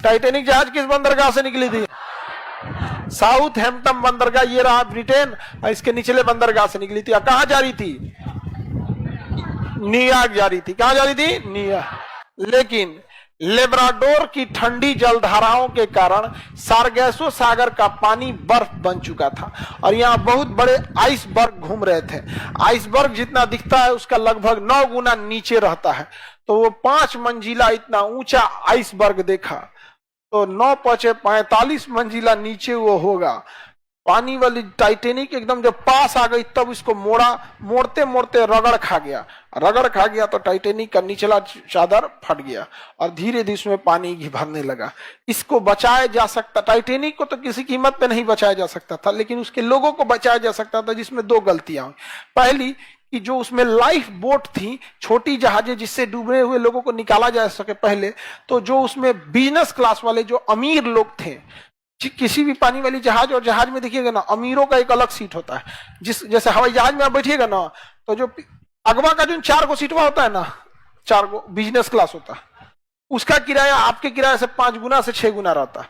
Titanic जहाज किस बंदरगाह से निकली थी? साउथ हैम्पटन बंदरगाह, ये रहा ब्रिटेन, इसके निचले बंदरगाह से निकली थी। कहां जा रही थी? न्यूयॉर्क जा रही थी। कहां जा रही थी? न्यूयॉर्क। लेकिन लेब्राडोर की ठंडी जलधाराओं के कारण सारगैसो सागर का पानी बर्फ बन चुका था और यहाँ बहुत बड़े आइसबर्ग घूम रहे थे। आइसबर्ग जितना दिखता है उसका लगभग 9 गुना नीचे रहता है। तो वो 5 मंजिला इतना ऊंचा आइसबर्ग देखा, तो 9 × 45 मंजिला नीचे वो होगा। पानी वाली टाइटेनिक एकदम जब पास आ गई तब इसको मोड़ते मोड़ते रगड़ खा गया तो टाइटेनिक का निचला चादर फट गया और धीरे धीरे उसमें पानी भरने लगा। इसको बचाया जा सकता, टाइटेनिक को तो किसी कीमत पे नहीं बचाया जा सकता था, लेकिन उसके लोगों को बचाया जा सकता था, जिसमें 2 गलतियां हुई। पहली कि जो उसमें लाइफ बोट थी, छोटी जहाजें जिससे डूबे हुए लोगों को निकाला जा सके पहले, तो जो उसमें बिजनेस क्लास वाले जो अमीर लोग थे, किसी भी पानी वाली जहाज और जहाज में देखिएगा ना, अमीरों का एक अलग सीट होता है। जैसे हवाई जहाज में आप बैठिएगा ना, तो जो अगवा का जो 4 गो सीटवा होता है ना, 4 गो बिजनेस क्लास होता है, उसका किराया आपके किराए से 5 गुना से 6 गुना रहता है।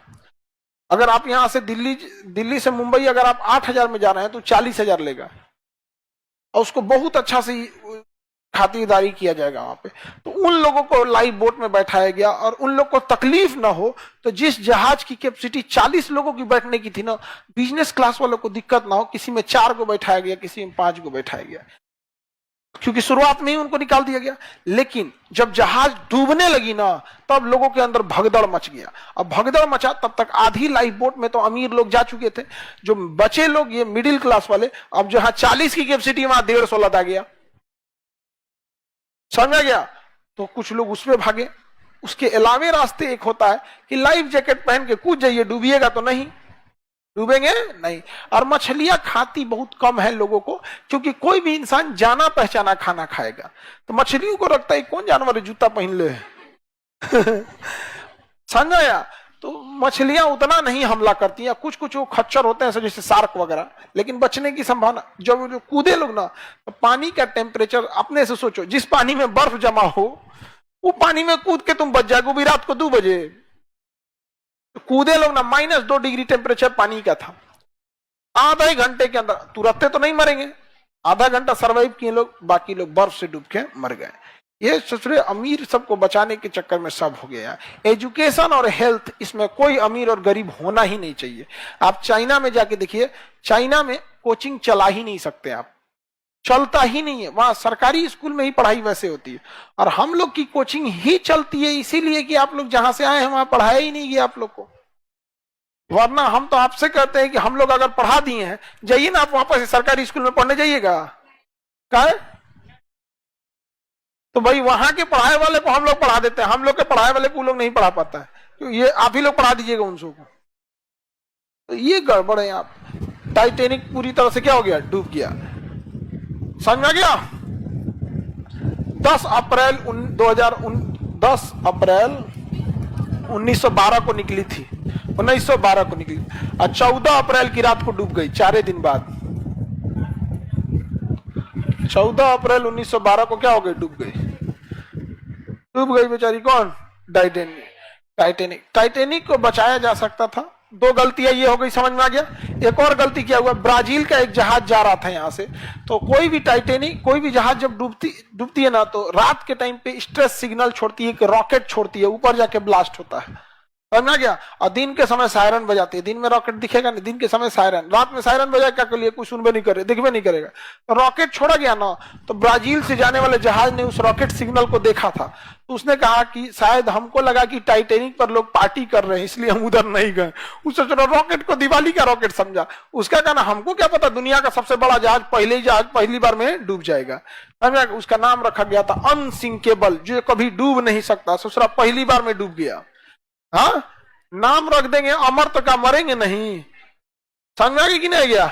अगर आप यहां से दिल्ली से मुंबई अगर आप 8,000 में जा रहे हैं तो 40,000 लेगा और उसको बहुत अच्छा से खातिरदारी किया जाएगा वहां पे। तो उन लोगों को लाइफ बोट में बैठाया गया और उन लोग को तकलीफ ना हो, तो जिस जहाज की कैपेसिटी 40 लोगों की बैठने की थी ना, बिजनेस क्लास वालों को दिक्कत ना हो, किसी में 4 को बैठाया गया, किसी में 5 को बैठाया गया, क्योंकि शुरुआत में ही उनको निकाल दिया गया। लेकिन जब जहाज डूबने लगी ना, तब लोगों के अंदर भगदड़ मच गया। अब भगदड़ मचा तब तक आधी लाइफ बोट में तो अमीर लोग जा चुके थे, जो बचे लोग ये मिडिल क्लास वाले, अब जहां 40 की कैपेसिटी वहां 150 लदा गया, समझा गया? तो कुछ लोग उसमें भागे। उसके अलावे रास्ते एक होता है कि लाइफ जैकेट पहन के कूद जाइए, डूबिएगा तो नहीं, डूबेंगे नहीं। और मछलियां खाती बहुत कम है लोगों को, क्योंकि कोई भी इंसान जाना पहचाना खाना खाएगा, तो मछलियों को रखता है कौन जानवर जूता पहन ले समझा या? तो मछलियां उतना नहीं हमला करती हैं, कुछ कुछ वो खच्चर होते हैं जैसे शार्क वगैरह, लेकिन बचने की संभावना। जब जो कूदे लोग ना, तो पानी का टेम्परेचर अपने से सोचो, जिस पानी में बर्फ जमा हो वो पानी में कूद के तुम बच जाओगे भी रात को 2 बजे। तो कूदे लोग ना, -2 डिग्री टेम्परेचर पानी का था। आधा ही घंटे के अंदर, तुरंत तो नहीं मरेंगे, आधा घंटा सर्वाइव किए लोग, बाकी लोग बर्फ से डूब के मर गए। ये ससुरे अमीर सबको बचाने के चक्कर में सब हो गया। एजुकेशन और हेल्थ, इसमें कोई अमीर और गरीब होना ही नहीं चाहिए। आप चाइना में जाके देखिए, चाइना में कोचिंग चला ही नहीं सकते आप, चलता ही नहीं है। वहां सरकारी स्कूल में ही पढ़ाई वैसे होती है, और हम लोग की कोचिंग ही चलती है इसीलिए कि आप लोग जहां से आए हैं वहां पढ़ाया ही नहीं गया आप लोग को। वरना हम तो आपसे कहते हैं कि हम लोग अगर पढ़ा दिए हैं, जाइए ना आप वापस सरकारी स्कूल में पढ़ने जाइएगा। क्या तो भाई वहां के पढ़ाए वाले को हम लोग पढ़ा देते हैं, हम लोग के पढ़ाए वाले को लोग नहीं पढ़ा पाता है, तो ये आप ही लोग पढ़ा दीजिएगा उन सबको। तो ये गड़बड़ है यहाँ। टाइटेनिक पूरी तरह से क्या हो गया? डूब गया। समझ में गया? 10 अप्रैल 1912 को निकली थी, 1912 को निकली और 14 अप्रैल की रात को डूब गई, 4 दिन बाद। 14 अप्रैल 1912 को क्या हो गई? डूब गई बेचारी। कौन? टाइटेनिक को बचाया जा सकता था। 2 गलतियां ये हो गई, समझ में आ गया? एक और गलती क्या हुआ, ब्राजील का एक जहाज जा रहा था यहां से, तो कोई भी जहाज जब डूबती है ना, तो रात के टाइम पे स्ट्रेस सिग्नल छोड़ती है, कि रॉकेट छोड़ती है, ऊपर जाके ब्लास्ट होता है, समझ में आ गया? और दिन के समय सायरन बजाती है। दिन में रॉकेट दिखेगा नहीं, दिन के समय सायरन, रात में सायरन बजा क्या कर लिए, कुछ सुनबे नहीं करे, दिखबे नहीं करेगा। तो रॉकेट छोड़ा गया ना, तो ब्राजील से जाने वाले जहाज ने उस रॉकेट सिग्नल को देखा था, तो उसने कहा कि शायद हमको लगा कि टाइटेनिक पर लोग पार्टी कर रहे हैं, इसलिए हम उधर नहीं गए। उससे चलो रॉकेट को दिवाली का रॉकेट समझा। उसका कहना हमको क्या पता दुनिया का सबसे बड़ा जहाज पहली बार में डूब जाएगा। उसका नाम रखा गया था अनसिंकेबल, जो कभी डूब नहीं सकता। ससुरा पहली बार में डूब गया। हाँ, नाम रख देंगे अमर, तो क्या मरेंगे नहीं? समझ में आ गया कि नहीं गया?